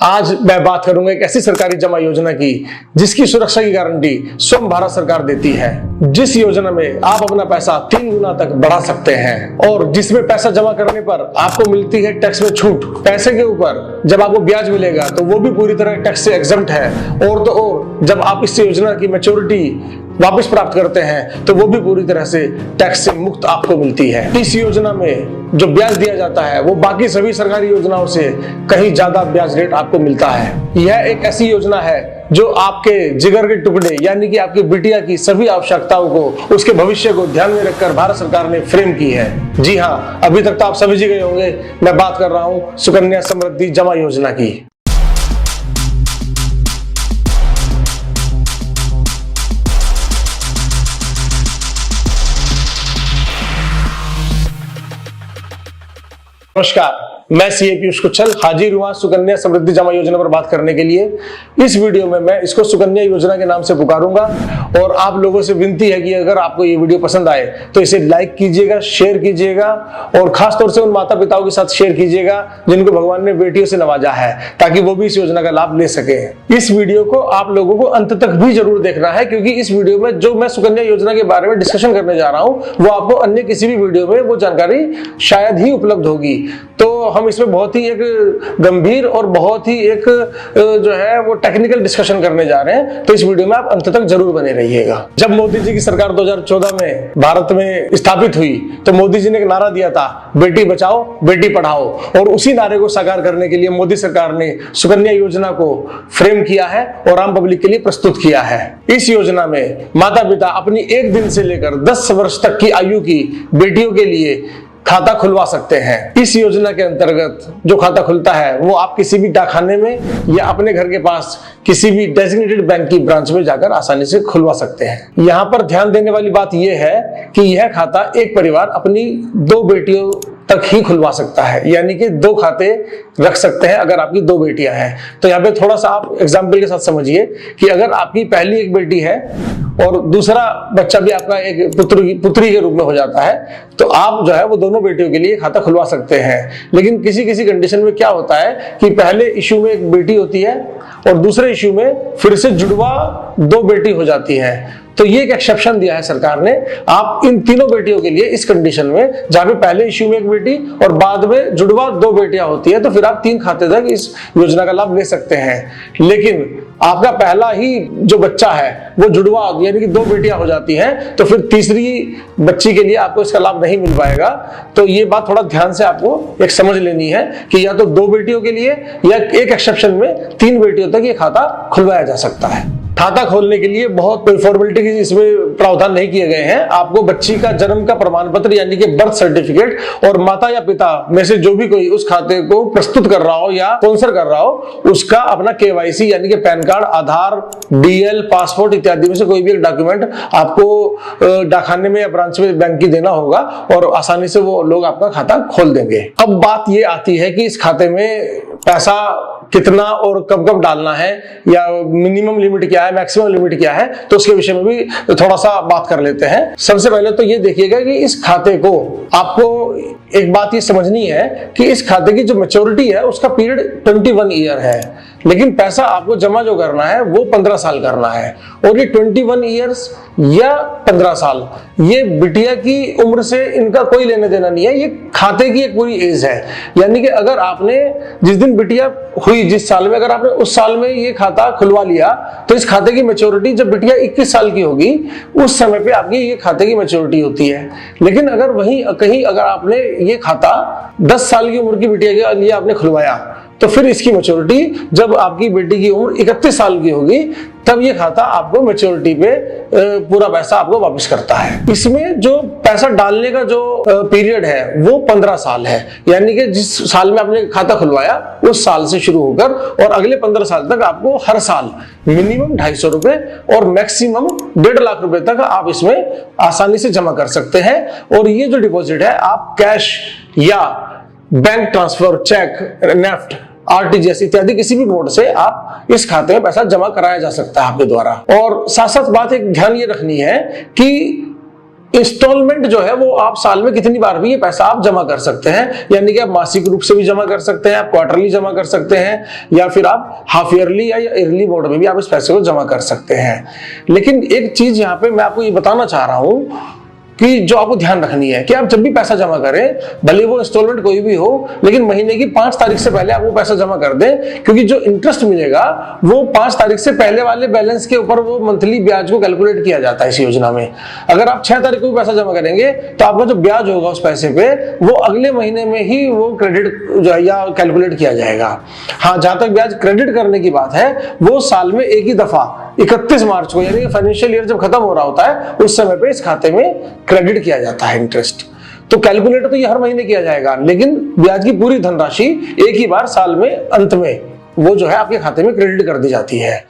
आज मैं बात करूंगा एक ऐसी सरकारी जमा योजना की जिसकी सुरक्षा की गारंटी स्वयं भारत सरकार देती है। जिस योजना में आप अपना पैसा 3 गुना तक बढ़ा सकते हैं और जिसमें पैसा जमा करने पर आपको मिलती है टैक्स में छूट। पैसे के ऊपर जब आपको ब्याज मिलेगा तो वो भी पूरी तरह टैक्स से एग्जम्प्ट है। और तो और जब आप इस योजना की मैच्योरिटी वापस प्राप्त करते हैं तो वो भी पूरी तरह से टैक्स से मुक्त आपको मिलती है। इस योजना में जो ब्याज दिया जाता है वो बाकी सभी सरकारी योजनाओं से कहीं ज्यादा ब्याज रेट आपको मिलता है। यह एक ऐसी योजना है जो आपके जिगर के टुकड़े यानी कि आपकी बिटिया की सभी आवश्यकताओं को, उसके भविष्य को ध्यान में रखकर भारत सरकार ने फ्रेम की है। जी हाँ, अभी तक तो आप समझ ही गए होंगे, मैं बात कर रहा हूँ सुकन्या समृद्धि जमा योजना की। नमस्कार, मैं सीए पीयूष कुच्छल हाजिर हुआ सुकन्या समृद्धि जमा योजना पर बात करने के लिए। इस वीडियो में मैं इसको सुकन्या योजना के नाम से पुकारूंगा और आप लोगों से विनती है कि अगर आपको ये वीडियो पसंद आए तो इसे लाइक कीजिएगा, शेयर कीजिएगा और खास तौर से उन माता पिताओं के साथ शेयर कीजिएगा जिनको भगवान ने बेटियों से नवाजा है, ताकि वो भी इस योजना का लाभ ले सके। इस वीडियो को आप लोगों को अंत तक भी जरूर देखना है, क्योंकि इस वीडियो में जो मैं सुकन्या योजना के बारे में डिस्कशन करने जा रहा हूँ वो आपको अन्य किसी भी वीडियो में वो जानकारी शायद ही उपलब्ध होगी। तो हम इसमें बहुत ही एक गंभीर और बहुत ही एक जो है वो टेक्निकल डिस्कशन करने जा रहे हैं, तो इस वीडियो में आप अंत तक जरूर बने रहिएगा। जब मोदी जी की सरकार 2014 में भारत में स्थापित हुई तो मोदी जी ने एक नारा दिया था, बेटी बचाओ बेटी पढ़ाओ, और उसी नारे को साकार करने के लिए मोदी सरकार ने सुकन्या योजना को फ्रेम किया है और आम पब्लिक के लिए प्रस्तुत किया है। इस योजना में माता पिता अपनी 1 दिन से लेकर 10 वर्ष तक की आयु की बेटियों के लिए खाता खुलवा सकते हैं। इस योजना के अंतर्गत जो खाता खुलता है वो आप किसी भी डाकखाने में या अपने घर के पास किसी भी डेजिग्नेटेड बैंक की ब्रांच में जाकर आसानी से खुलवा सकते हैं। यहाँ पर ध्यान देने वाली बात यह है कि यह खाता एक परिवार अपनी 2 बेटियों तक ही खुलवा सकता है, यानी कि 2 खाते रख सकते हैं अगर आपकी 2 बेटियां हैं। तो यहाँ पे थोड़ा सा आप एग्जाम्पल के साथ समझिए कि अगर आपकी पहली एक बेटी है और दूसरा बच्चा भी आपका एक पुत्री के रूप में हो जाता है, तो आप जो है वो दोनों बेटियों के लिए खाता खुलवा सकते हैं। लेकिन किसी किसी कंडीशन में क्या होता है कि पहले इश्यू में एक बेटी होती है और दूसरे इश्यू में फिर से जुड़वा 2 बेटी हो जाती है, तो ये एक एक्सेप्शन दिया है सरकार ने। आप इन तीनों बेटियों के लिए इस कंडीशन में, जहां पे पहले इश्यू में एक बेटी और बाद में जुड़वा 2 बेटियां होती है, तो फिर आप 3 खाते तक इस योजना का लाभ ले सकते हैं। लेकिन आपका पहला ही जो बच्चा है वो जुड़वा यानी कि 2 बेटियां हो जाती हैं, तो फिर तीसरी बच्ची के लिए आपको इसका लाभ नहीं मिल पाएगा। तो ये बात थोड़ा ध्यान से आपको एक समझ लेनी है कि या तो 2 बेटियों के लिए या एक एक्सेप्शन में 3 बेटियों तक ये खाता खुलवाया जा सकता है। खाता खोलने के लिए बहुत कोई फॉर्मेलिटी इसमें प्रावधान नहीं किए गए हैं। आपको बच्ची का जन्म का प्रमाण पत्र यानी कि बर्थ सर्टिफिकेट और माता या पिता में से जो भी कोई उस खाते को प्रस्तुत कर रहा हो या स्पॉन्सर कर रहा हो उसका अपना केवाईसी यानी कि पैन कार्ड, आधार, डीएल, पासपोर्ट इत्यादि में से कोई भी एक डॉक्यूमेंट आपको डाकखाने में या ब्रांच में बैंक की देना होगा और आसानी से वो लोग आपका खाता खोल देंगे। अब बात ये आती है कि इस खाते में पैसा कितना और कब कब डालना है, या मिनिमम लिमिट क्या है, मैक्सिमम लिमिट क्या है, तो उसके विषय में भी थोड़ा सा बात कर लेते हैं। सबसे पहले तो ये देखिएगा कि इस खाते को आपको एक बात ये समझनी है कि इस खाते की जो मैच्योरिटी है उसका पीरियड 21 ईयर है, लेकिन पैसा आपको जमा जो करना है वो 15 साल करना है। और ये 21 ईयर्स या 15 साल ये बिटिया की उम्र से इनका कोई लेने देना नहीं है, ये खाते की एक पूरी एज है। यानी कि अगर आपने जिस दिन बिटिया हुई, जिस साल में, अगर आपने उस साल में ये खाता खुलवा लिया तो इस खाते की मैच्योरिटी जब बिटिया 21 साल की होगी उस समय पे आपकी ये खाते की मैच्योरिटी होती है। लेकिन अगर वहीं कहीं अगर आपने ये खाता 10 साल की उम्र की बिटिया के लिए आपने खुलवाया तो फिर इसकी मैच्योरिटी जब आपकी बेटी की उम्र 31 साल की होगी तब ये खाता आपको मैच्योरिटी पे पूरा पैसा आपको वापस करता है। इसमें जो पैसा डालने का जो पीरियड है वो 15 साल है, यानी कि जिस साल में आपने खाता खुलवाया उस साल से शुरू होकर और अगले 15 साल तक आपको हर साल मिनिमम 250 रुपए और मैक्सिमम 1.5 लाख रुपए तक आप इसमें आसानी से जमा कर सकते हैं। और ये जो डिपॉजिट है आप कैश या bank transfer, cheque, NEFT, RTGS इत्यादि किसी भी मोड से आप इस खाते में पैसा जमा कराया जा सकता है आपके द्वारा। और साथ साथ बात एक ध्यान ये रखनी है कि इंस्टॉलमेंट जो है वो आप साल में कितनी बार भी ये पैसा आप जमा कर सकते हैं, यानी कि आप मासिक रूप से भी जमा कर सकते हैं, आप क्वार्टरली जमा कर सकते हैं, या फिर आप हाफ ईयरली या ईयरली मोड में भी आप इस पैसे को जमा कर सकते हैं। लेकिन एक चीज यहाँ पे मैं आपको ये बताना चाह रहा हूं कि जो आपको ध्यान रखनी है कि आप जब भी पैसा जमा करें, भले वो इंस्टॉलमेंट कोई भी हो, लेकिन महीने की 5 तारीख से पहले आप वो पैसा जमा कर दें, क्योंकि जो इंटरेस्ट मिलेगा वो 5 तारीख से पहले वाले बैलेंस के ऊपर वो मंथली ब्याज को कैलकुलेट किया जाता है इस योजना में। अगर आप 6 तारीख को भी पैसा जमा करेंगे तो आपका जो ब्याज होगा उस पैसे पे वो अगले महीने में ही वो क्रेडिट या कैलकुलेट किया जाएगा। हाँ, जहां तक ब्याज क्रेडिट करने की बात है वो साल में एक ही दफा 31 मार्च को, यानी कि फाइनेंशियल ईयर जब खत्म हो रहा होता है उस समय पे इस खाते में क्रेडिट किया जाता है इंटरेस्ट। तो कैलकुलेट तो ये हर महीने किया जाएगा, लेकिन ब्याज की पूरी धनराशि एक ही बार साल में अंत में वो जो है आपके खाते में क्रेडिट कर दी जाती है।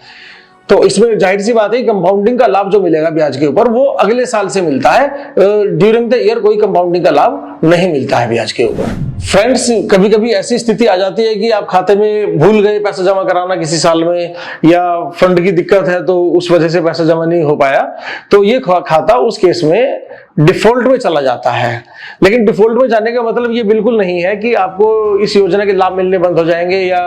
तो इसमें जाहिर सी बात है कंपाउंडिंग का लाभ जो मिलेगा ब्याज के ऊपर वो अगले साल से मिलता है। ड्यूरिंग द ईयर कोई कंपाउंडिंग का लाभ नहीं मिलता है ब्याज के ऊपर। फ्रेंड्स, कभी कभी ऐसी स्थिति आ जाती है कि आप खाते में भूल गए पैसा जमा कराना किसी साल में, या फंड की दिक्कत है तो उस वजह से पैसा जमा नहीं हो पाया, तो ये खाता उस केस में डिफॉल्ट में चला जाता है। लेकिन डिफॉल्ट में जाने का मतलब ये बिल्कुल नहीं है कि आपको इस योजना के लाभ मिलने बंद हो जाएंगे या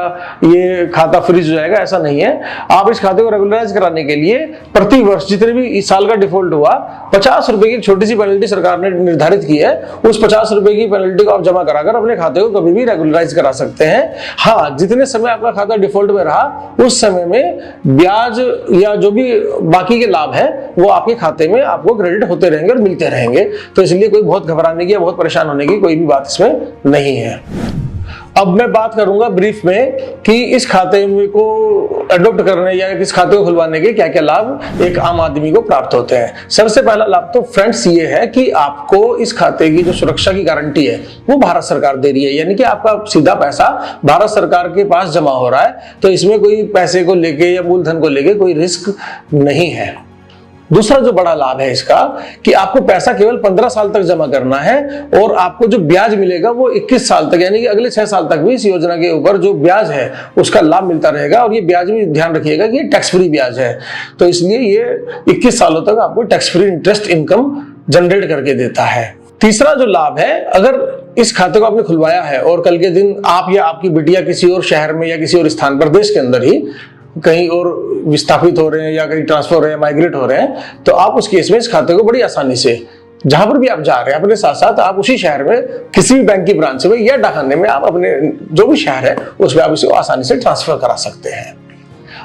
ये खाता फ्रीज हो जाएगा, ऐसा नहीं है। आप इस खाते को रेगुलराइज कराने के लिए प्रति वर्ष जितने भी इस साल का डिफॉल्ट हुआ 50 रुपए की एक छोटी सी पेनल्टी सरकार ने निर्धारित की है, उस 50 रुपए की पेनल्टी को आप जमा कराकर अपने खाते को कभी भी रेगुलराइज करा सकते हैं। हाँ, जितने समय आपका खाता डिफॉल्ट में रहा उस समय में ब्याज या जो भी बाकी के लाभ है वो आपके खाते में आपको क्रेडिट होते रहेंगे और मिलते रहेंगे। तो इसलिए कोई बहुत घबराने की या बहुत परेशान होने की कोई भी बात इसमें नहीं है। अब मैं बात करूंगा ब्रीफ में कि इस खाते में को अडॉप्ट करने या इस खाते को खुलवाने के क्या क्या लाभ एक आम आदमी को प्राप्त होते हैं। सबसे पहला लाभ तो फ्रेंड्स ये है कि आपको इस खाते की जो सुरक्षा की गारंटी है वो भारत सरकार दे रही है, यानी कि आपका सीधा पैसा भारत सरकार के पास जमा हो रहा है, तो इसमें कोई पैसे को लेके या मूलधन को लेके कोई रिस्क नहीं है। दूसरा जो बड़ा लाभ है इसका कि आपको पैसा केवल 15 साल तक जमा करना है और आपको जो ब्याज मिलेगा वो 21 साल तक, यानी कि अगले 6 साल तक भी इस योजना के ऊपर जो ब्याज है उसका लाभ मिलता रहेगा। और ये ब्याज भी ध्यान रखिएगा कि ये टैक्स फ्री ब्याज है, तो इसलिए ये 21 सालों तक आपको tax free interest income generate करके देता है। तीसरा जो लाभ है, अगर इस खाते को आपने खुलवाया है और कल के दिन आप या आपकी बिटिया किसी और शहर में या किसी और स्थान पर देश के अंदर ही कहीं और विस्थापित हो रहे हैं या कहीं ट्रांसफर हो रहे हैं, माइग्रेट हो रहे हैं, तो आप उस केस में इस खाते को बड़ी आसानी से जहां पर भी आप जा रहे हैं अपने साथ साथ आप उसी शहर में किसी भी बैंक की ब्रांच में या डाकखाने में आप अपने जो भी शहर है उसमें आप इसको आसानी से ट्रांसफर करा सकते हैं।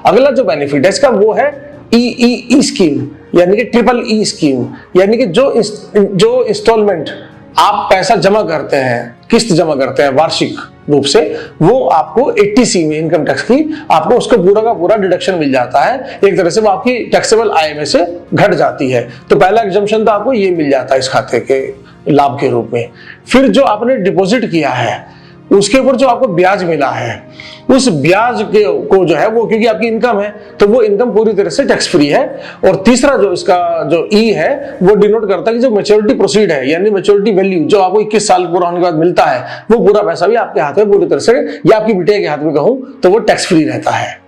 अगला जो बेनिफिट है इसका वो है ई स्कीम, यानी कि ट्रिपल ई स्कीम, यानी कि जो इंस्टॉलमेंट आप पैसा जमा करते हैं, किस्त जमा करते हैं वार्षिक रूप से, वो आपको 80C में इनकम टैक्स की आपको उसका पूरा का पूरा डिडक्शन मिल जाता है। एक तरह से वो आपकी टैक्सेबल आय में से घट जाती है। तो पहला एग्जम्पशन तो आपको ये मिल जाता है इस खाते के लाभ के रूप में। फिर जो आपने डिपॉजिट किया है उसके ऊपर जो आपको ब्याज मिला है उस ब्याज के को जो है वो क्योंकि आपकी इनकम है तो वो इनकम पूरी तरह से टैक्स फ्री है। और तीसरा जो इसका जो ई है वो डिनोट करता है कि जो मैच्योरिटी प्रोसीड है यानी मैच्योरिटी वैल्यू जो आपको 21 साल पूरा होने के बाद मिलता है वो पूरा पैसा भी आपके हाथ में पूरी तरह से या आपकी बिटिया के हाथ में कहूं तो वो टैक्स फ्री रहता है।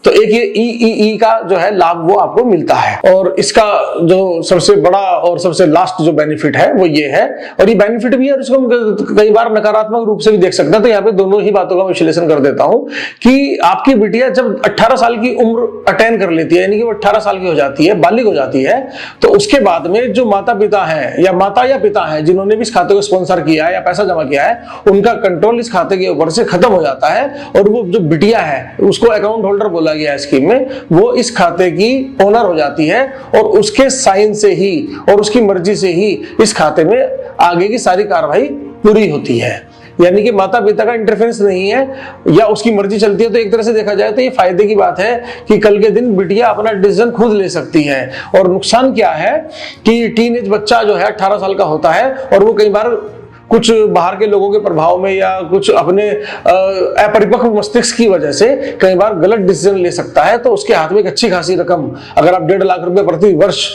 तो एक ये ई का जो है लाभ वो आपको मिलता है। और इसका जो सबसे बड़ा और सबसे लास्ट जो बेनिफिट है वो ये है, और ये बेनिफिट भी है और इसको हम कई बार नकारात्मक रूप से भी देख सकते हैं। तो यहाँ पे दोनों ही बातों का विश्लेषण कर देता हूं कि आपकी बिटिया जब 18 साल की उम्र अटेन कर लेती है यानी कि वो 18 साल की हो जाती है, बालिग हो जाती है, तो उसके बाद में जो माता पिता है या माता या पिता है जिन्होंने भी इस खाते को स्पॉन्सर किया है या पैसा जमा किया है उनका कंट्रोल इस खाते के ऊपर से खत्म हो जाता है। और वो जो बिटिया है उसको अकाउंट होल्डर बोला गया स्कीम में, वो इस खाते की ओनर हो जाती है और उसके साइन से ही और उसकी मर्जी से ही इस खाते में आगे की सारी कार्रवाई पूरी होती है। यानी कि माता पिता का इंटरफेरेंस नहीं है या उसकी मर्जी चलती है। तो एक तरह से देखा जाए तो ये फायदे की बात है कि कल के दिन बिटिया अपना डिसीजन खुद ले सकती है। और नुकसान क्या है कि टीनेज बच्चा जो है 18 साल का होता है और वो कई बार कुछ बाहर के लोगों के प्रभाव में या कुछ अपने अपरिपक्व मस्तिष्क की वजह से कई बार गलत डिसीजन ले सकता है। तो उसके हाथ में एक अच्छी खासी रकम, अगर आप 1.5 लाख रुपए प्रति वर्ष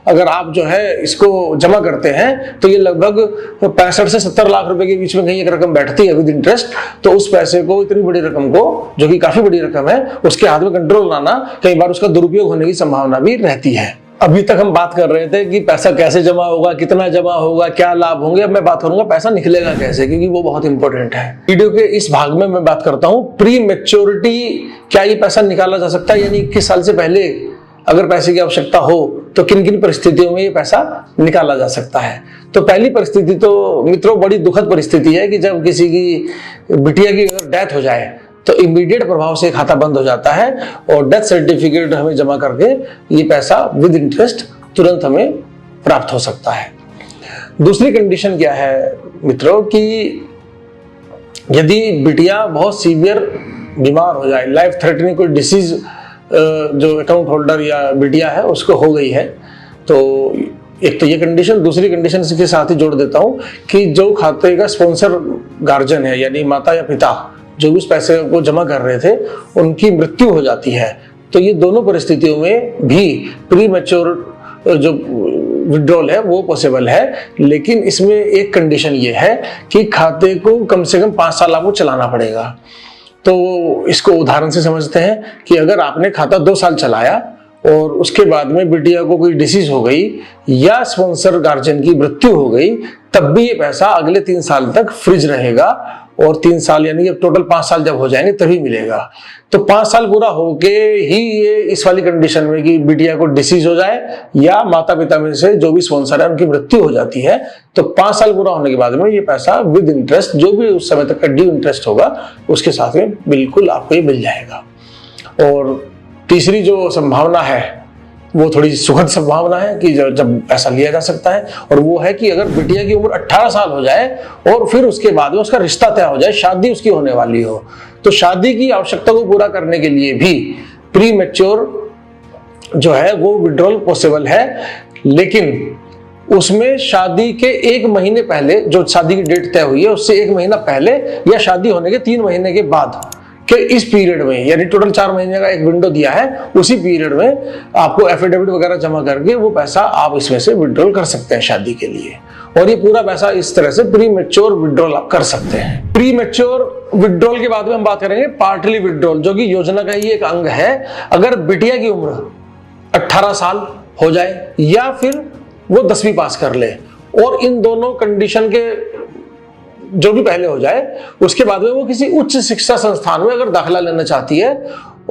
अगर आप जो है इसको जमा करते हैं तो ये लगभग 65 से 70 लाख रुपए के बीच में कहीं एक रकम बैठती है विद इंटरेस्ट। तो उस पैसे को, इतनी बड़ी रकम को, जो कि काफी बड़ी रकम है, उसके हाथ में कंट्रोल लाना, कई बार उसका दुरुपयोग होने की संभावना भी रहती है। अभी तक हम बात कर रहे थे कि पैसा कैसे जमा होगा, कितना जमा होगा, क्या लाभ होंगे। अब मैं बात करूंगा पैसा निकलेगा कैसे, क्योंकि वो बहुत इंपॉर्टेंट है। वीडियो के इस भाग में मैं बात करता हूं प्री मैच्योरिटी, क्या ये पैसा निकाला जा सकता है, यानी 21 साल से पहले अगर पैसे की आवश्यकता हो तो किन किन परिस्थितियों में ये पैसा निकाला जा सकता है। तो पहली परिस्थिति तो मित्रों बड़ी दुखद परिस्थिति है कि जब किसी की बिटिया की अगर डेथ हो जाए तो इमीडिएट प्रभाव से खाता बंद हो जाता है और डेथ सर्टिफिकेट हमें जमा करके ये पैसा विद इंटरेस्ट तुरंत हमें प्राप्त हो सकता है। दूसरी कंडीशन क्या है मित्रों कि यदि बिटिया बहुत सीवियर बीमार हो जाए, लाइफ थ्रेटनिंग कोई डिसीज जो अकाउंट होल्डर या बिटिया है उसको हो गई है, तो एक तो ये कंडीशन। दूसरी कंडीशन इसके साथ ही जोड़ देता हूं कि जो खाते का स्पॉन्सर गार्जियन है यानी माता या पिता जो भी उस पैसे को जमा कर रहे थे उनकी मृत्यु हो जाती है, तो ये दोनों परिस्थितियों में भी प्री मैच्योर जो विड्रॉल है वो पॉसिबल है। लेकिन इसमें एक कंडीशन ये है कि खाते को कम से कम 5 साल आपको चलाना पड़ेगा। तो इसको उदाहरण से समझते हैं कि अगर आपने खाता 2 साल चलाया और उसके बाद में बिटिया को कोई डिसीज हो गई या स्पॉन्सर गार्जियन की मृत्यु हो गई, तब भी ये पैसा अगले 3 साल तक फ्रीज रहेगा और 3 साल यानी कि टोटल 5 साल जब हो जाएंगे तभी मिलेगा। तो 5 साल पूरा होके ही ये इस वाली कंडीशन में कि बिटिया को डिसीज हो जाए या माता पिता में से जो भी स्पॉन्सर है उनकी मृत्यु हो जाती है, तो 5 साल पूरा होने के बाद में ये पैसा विद इंटरेस्ट जो भी उस समय तक का ड्यू इंटरेस्ट होगा उसके साथ में बिल्कुल आपको ये मिल जाएगा। और तीसरी जो संभावना है वो थोड़ी सुखद संभावना है कि जब पैसा लिया जा सकता है, और वो है कि अगर बिटिया की उम्र 18 साल हो जाए और फिर उसके बाद में उसका रिश्ता तय हो जाए, शादी उसकी होने वाली हो, तो शादी की आवश्यकता को पूरा करने के लिए भी प्री मैच्योर जो है वो विड्रॉल पॉसिबल है। लेकिन उसमें शादी के 1 महीने पहले, जो शादी की डेट तय हुई है उससे 1 महीना पहले या शादी होने के 3 महीने के बाद कि इस पीरियड में, यानी टोटल 4 महीने का एक विंडो दिया है, उसी पीरियड में आपको एफिडेविट वगैरह जमा करके वो पैसा आप इसमें से विड्रॉल कर सकते हैं शादी के लिए। और ये पूरा पैसा इस तरह से प्री मैच्योर विड्रॉल आप कर सकते हैं। प्री मैच्योर विड्रॉल के बाद में हम बात करेंगे पार्टली विड्रॉल, जो कि योजना का ही एक अंग है। अगर बिटिया की उम्र 18 साल हो जाए या फिर वो 10वीं पास कर ले, और इन दोनों कंडीशन के जो भी पहले हो जाए, उसके बाद में वो किसी उच्च शिक्षा संस्थान में अगर दाखिला लेना चाहती है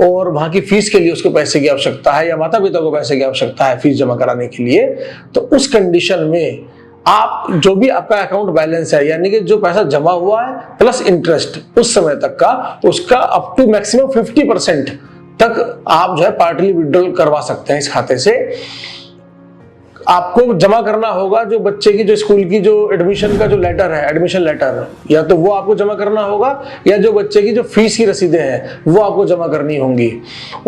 और वहां की फीस के लिए उसको पैसे की आवश्यकता है या माता पिता को पैसे की आवश्यकता है फीस जमा कराने के लिए, तो उस कंडीशन में आप जो भी आपका अकाउंट बैलेंस है यानी कि जो पैसा जमा हुआ है प्लस इंटरेस्ट उस समय तक का, उसका अप टू मैक्सिमम 50% तक आप जो है पार्टली विड्रॉल करवा सकते हैं इस खाते से। आपको जमा करना होगा जो बच्चे की जो स्कूल की जो एडमिशन का जो लेटर है, एडमिशन लेटर, या तो वो आपको जमा करना होगा या जो बच्चे की जो फीस की रसीदें हैं वो आपको जमा करनी होंगी।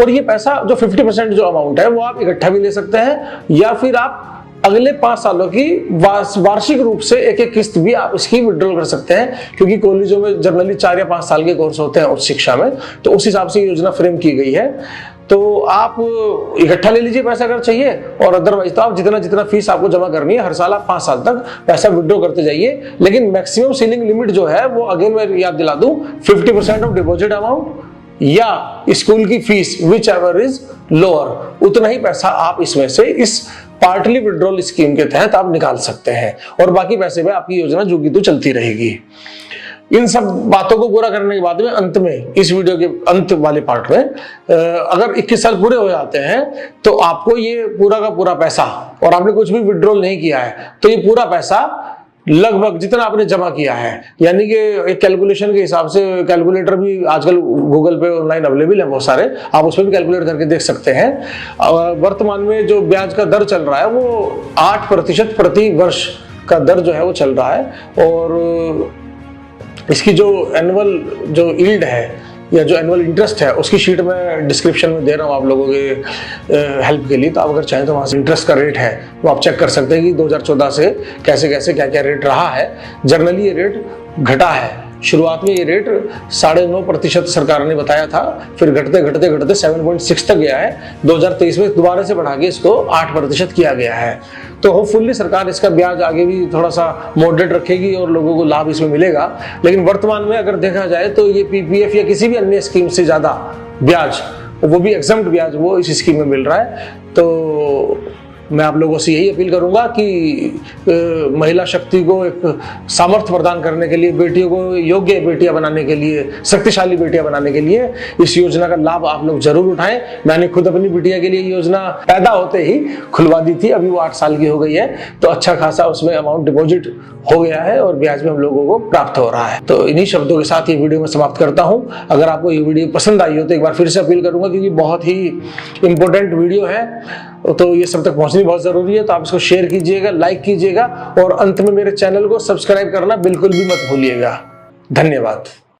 और ये पैसा जो 50% जो अमाउंट है वो आप इकट्ठा भी ले सकते हैं या फिर आप अगले 5 सालों की वार्षिक रूप से एक किस्त भी आप इसकी विड्रॉल कर सकते हैं, क्योंकि कॉलेजों में जनरली 4 या 5 साल के कोर्स होते हैं उच्च शिक्षा में, तो उस हिसाब से योजना फ्रेम की गई है। तो आप इकट्ठा ले लीजिए पैसा अगर चाहिए, और अदरवाइज तो आप जितना जितना फीस आपको जमा करनी है हर साल आप 5 साल तक पैसा विड्रॉ करते जाइए। लेकिन मैक्सिमम सीलिंग लिमिट जो है वो अगेन मैं याद दिला दूं 50% ऑफ डिपॉजिट अमाउंट या स्कूल की fees which ever is lower, उतना ही पैसा आप इसमें से इस पार्टली विड्रॉल स्कीम के तहत आप निकाल सकते हैं, और बाकी पैसे में आपकी योजना जो की तो चलती रहेगी। इन सब बातों को पूरा करने के बाद में अंत में, इस वीडियो के अंत वाले पार्ट में, अगर 21 साल पूरे हो जाते हैं तो आपको ये पूरा का पूरा पैसा, और आपने कुछ भी विड्रॉल नहीं किया है तो ये पूरा पैसा लगभग जितना आपने जमा किया है, यानी कि एक कैलकुलेशन के हिसाब से, कैलकुलेटर भी आजकल गूगल पे ऑनलाइन अवेलेबल है बहुत सारे, आप उस पर भी कैलकुलेट करके देख सकते हैं। वर्तमान में जो ब्याज का दर चल रहा है वो 8% प्रति वर्ष का दर जो है वो चल रहा है, और इसकी जो एनुअल जो यील्ड है या जो एनुअल इंटरेस्ट है उसकी शीट में डिस्क्रिप्शन में दे रहा हूँ आप लोगों के हेल्प के लिए, तो आप अगर चाहें तो वहाँ से इंटरेस्ट का रेट है वो आप चेक कर सकते हैं कि 2014 से कैसे कैसे क्या क्या रेट रहा है। जनरली ये रेट घटा है, शुरुआत में ये रेट 9.5% सरकार ने बताया था, फिर घटते घटते घटते 7.6 तक गया है। 2023 में दोबारा से बढ़ा के इसको 8% किया गया है। तो होपफुली सरकार इसका ब्याज आगे भी थोड़ा सा मॉडरेट रखेगी और लोगों को लाभ इसमें मिलेगा। लेकिन वर्तमान में अगर देखा जाए तो ये पीपीएफ या किसी भी अन्य स्कीम से ज्यादा ब्याज, वो भी एग्जम्प्ट ब्याज, वो इस स्कीम में मिल रहा है। तो मैं आप लोगों से यही अपील करूंगा कि महिला शक्ति को एक सामर्थ्य प्रदान करने के लिए, बेटियों को योग्य बेटियां बनाने के लिए, शक्तिशाली बेटियां बनाने के लिए इस योजना का लाभ आप लोग जरूर उठाएं। मैंने खुद अपनी बिटिया के लिए योजना पैदा होते ही खुलवा दी थी, अभी वो 8 साल की हो गई है, तो अच्छा खासा उसमें अमाउंट डिपॉजिट हो गया है और ब्याज में हम लोगों को प्राप्त हो रहा है। तो इन्हीं शब्दों के साथ ये वीडियो में समाप्त करता हूं। अगर आपको ये वीडियो पसंद आई हो तो एक बार फिर से अपील करूंगा, क्योंकि बहुत ही इंपॉर्टेंट वीडियो है, तो ये सब तक पहुंचनी बहुत जरूरी है। तो आप इसको शेयर कीजिएगा, लाइक कीजिएगा और अंत में मेरे चैनल को सब्सक्राइब करना बिल्कुल भी मत भूलिएगा। धन्यवाद।